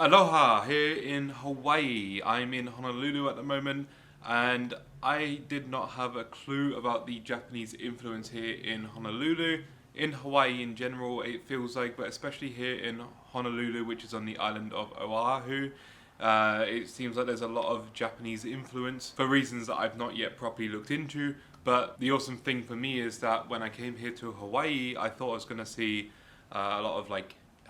Aloha, here in Hawaii. I'm in Honolulu at the moment, and I did not have a clue about the Japanese influence here in Honolulu. In Hawaii in general, it feels like, but especially here in Honolulu, which is on the island of Oahu, it seems like there's a lot of Japanese influence for reasons that I've not yet properly looked into. But the awesome thing for me is that when I came here to Hawaii, I thought I was going to see a lot of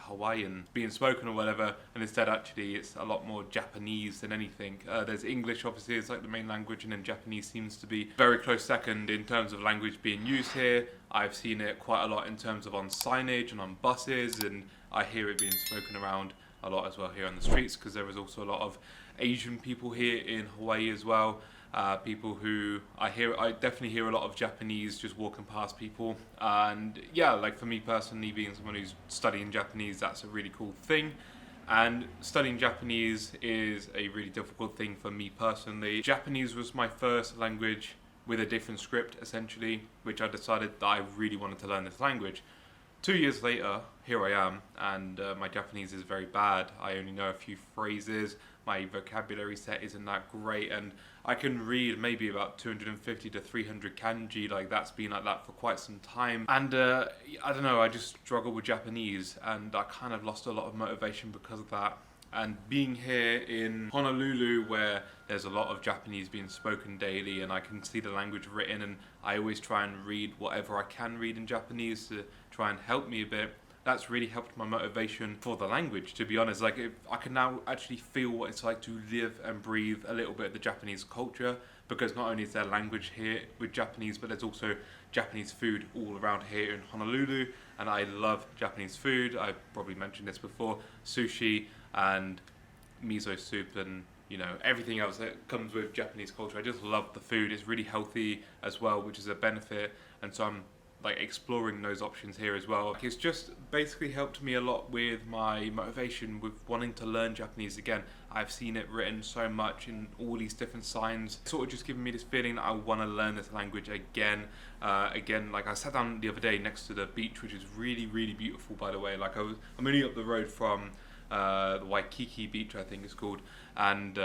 Hawaiian being spoken or whatever, and instead actually it's a lot more Japanese than anything. There's English, obviously, it's like the main language, and then Japanese seems to be very close second in terms of language being used here. I've seen it quite a lot in terms of on signage and on buses, and I hear it being spoken around a lot as well here on the streets, because there is also a lot of Asian people here in Hawaii as well. People who I definitely hear a lot of Japanese just walking past people, and yeah, like for me personally, being someone who's studying Japanese, that's a really cool thing. And studying Japanese is a really difficult thing for me personally. Japanese was my first language with a different script, essentially, which I decided that I really wanted to learn this language. 2 years later, here I am, and my Japanese is very bad. I only know a few phrases. My vocabulary set isn't that great, and I can read maybe about 250 to 300 kanji. Like, that's been like that for quite some time. And I don't know, I just struggle with Japanese, and I kind of lost a lot of motivation because of that. And being here in Honolulu, where there's a lot of Japanese being spoken daily, and I can see the language written, and I always try and read whatever I can read in Japanese to try and help me a bit. That's really helped my motivation for the language, to be honest. Like, I can now actually feel what it's like to live and breathe a little bit of the Japanese culture, because not only is there language here with Japanese, but there's also Japanese food all around here in Honolulu, and I love Japanese food. I've probably mentioned this before: sushi and miso soup, and everything else that comes with Japanese culture. I just love the food. It's really healthy as well, which is a benefit, and so I'm exploring those options here as well. It's just basically helped me a lot with my motivation with wanting to learn Japanese again. I've seen it written so much in all these different signs, sort of just giving me this feeling that I want to learn this language again. Like, I sat down the other day next to the beach, which is really, really beautiful, by the way. I'm only up the road from the Waikiki beach, I think it's called, and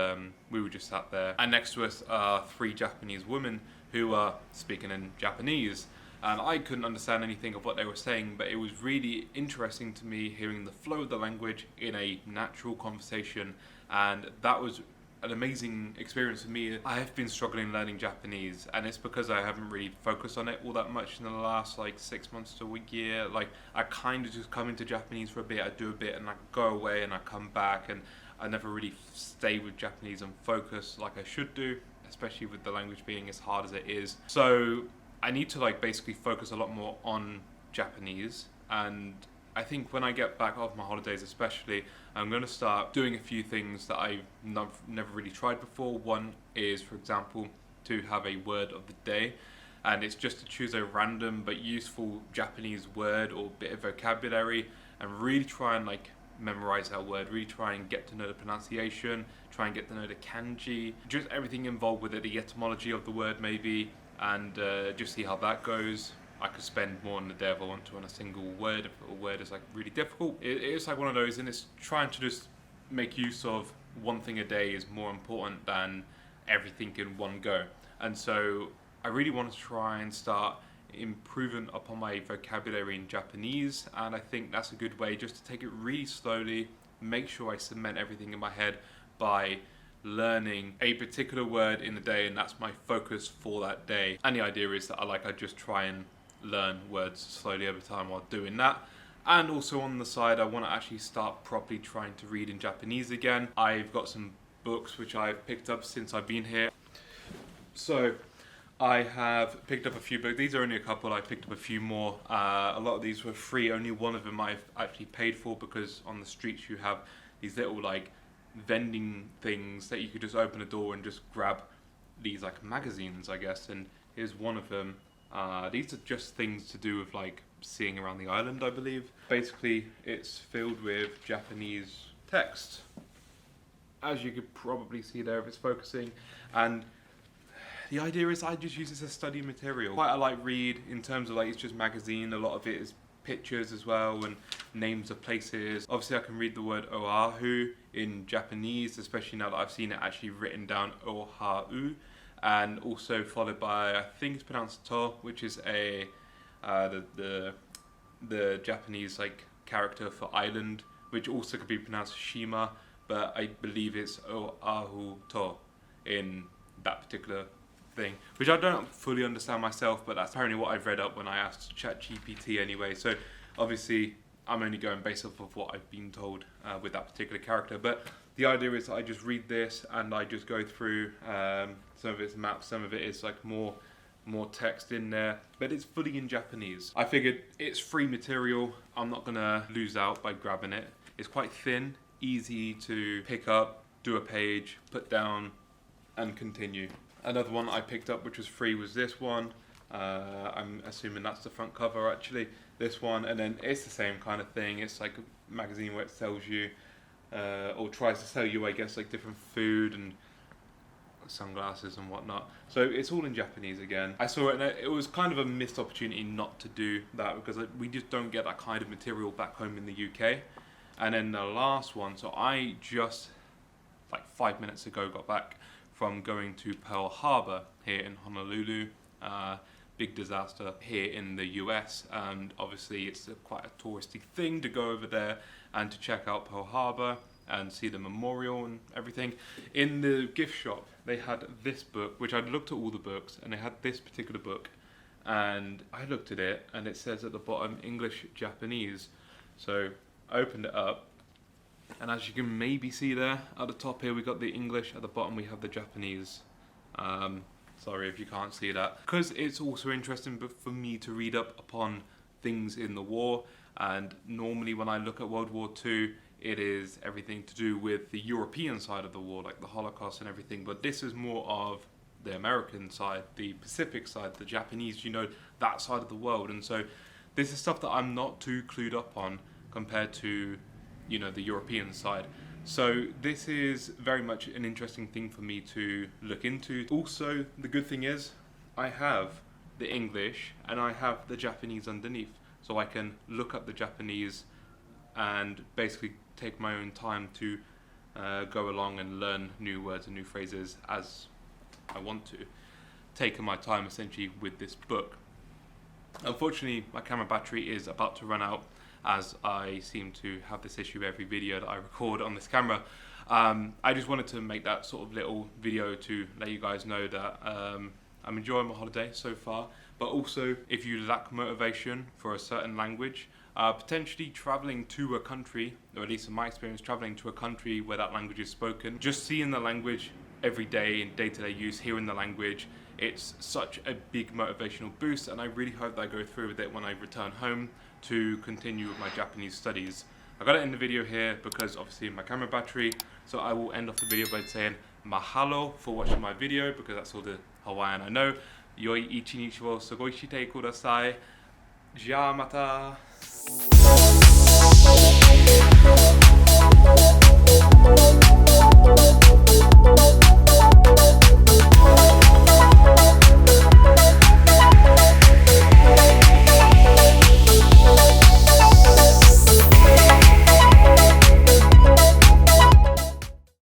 we were just sat there, and next to us are 3 Japanese women who are speaking in Japanese. And I couldn't understand anything of what they were saying, but it was really interesting to me hearing the flow of the language in a natural conversation, and that was an amazing experience for me. I have been struggling learning Japanese, and it's because I haven't really focused on it all that much in the last 6 months to a year. I kind of just come into Japanese for a bit, I do a bit, and I go away and I come back, and I never really stay with Japanese and focus like I should do, especially with the language being as hard as it is. So I need to basically focus a lot more on Japanese, and I think when I get back off my holidays especially, I'm going to start doing a few things that I've never really tried before. One is, for example, to have a word of the day, and it's just to choose a random but useful Japanese word or bit of vocabulary and really try and memorize that word, really try and get to know the pronunciation, try and get to know the kanji, just everything involved with it, the etymology of the word maybe, and just see how that goes. I could spend more than the day if I want to on a single word. If a word is really difficult, it's one of those, and it's trying to just make use of one thing a day is more important than everything in one go. And so I really want to try and start improving upon my vocabulary in Japanese, and I think that's a good way, just to take it really slowly, make sure I cement everything in my head by learning a particular word in the day, and that's my focus for that day. And the idea is that I just try and learn words slowly over time while doing that. And also on the side, I want to actually start properly trying to read in Japanese again. I've got some books which I've picked up since I've been here. So I have picked up a few books. These are only a couple. I picked up a few more. A lot of these were free. Only one of them I've actually paid for, because on the streets you have these little vending things that you could just open a door and just grab these magazines, I guess. And here's one of them. These are just things to do with seeing around the island, I believe. Basically, it's filled with Japanese text, as you could probably see there if it's focusing. And the idea is I just use this as study material. Quite a light read in terms of it's just magazine. A lot of it is pictures as well and names of places. Obviously I can read the word Oahu in Japanese, especially now that I've seen it actually written down ohau, and also followed by, I think it's pronounced to, which is the Japanese like character for island, which also could be pronounced shima, but I believe it's oahu to in that particular thing, which I don't fully understand myself, but that's apparently what I've read up when I asked ChatGPT anyway. So obviously I'm only going based off of what I've been told with that particular character. But the idea is that I just read this and I just go through some of it's maps, some of it is like more text in there, but it's fully in Japanese. I figured it's free material, I'm not gonna lose out by grabbing it. It's quite thin, easy to pick up, do a page, put down and continue. Another one I picked up which was free was this one. I'm assuming that's the front cover actually, this one, and then it's the same kind of thing. It's like a magazine where it sells you or tries to sell you, I guess, like different food and sunglasses and whatnot. So it's all in Japanese again. I saw it and it was kind of a missed opportunity not to do that, because we just don't get that kind of material back home in the UK. And then the last one, so I just like 5 minutes ago got back from going to Pearl Harbor here in Honolulu. Big disaster here in the US, and obviously it's quite a touristy thing to go over there and to check out Pearl Harbor and see the memorial and everything. In the gift shop they had this book, which I'd looked at all the books, and they had this particular book, and I looked at it and it says at the bottom English Japanese. So I opened it up, and as you can maybe see there at the top here we got the English, at the bottom we have the Japanese. Sorry if you can't see that, because it's also interesting for me to read up upon things in the war, and normally when I look at World War II it is everything to do with the European side of the war, like the Holocaust and everything, but this is more of the American side, the Pacific side, the Japanese, you know, that side of the world. And so this is stuff that I'm not too clued up on compared to, you know, the European side. So this is very much an interesting thing for me to look into. Also, the good thing is I have the English and I have the Japanese underneath, so I can look up the Japanese and basically take my own time to go along and learn new words and new phrases as I want to, taking my time essentially with this book. Unfortunately, my camera battery is about to run out, as I seem to have this issue every video that I record on this camera. I just wanted to make that sort of little video to let you guys know that I'm enjoying my holiday so far, but also if you lack motivation for a certain language, potentially traveling to a country, or at least in my experience, traveling to a country where that language is spoken, just seeing the language every day in day-to-day use, hearing the language, it's such a big motivational boost, and I really hope that I go through with it when I return home to continue with my Japanese studies. I gotta end the video here because obviously my camera battery, so I will end off the video by saying mahalo for watching my video, because that's all the Hawaiian I know. Yoi ichinichi wo sugoishite kudasai. Ja mata.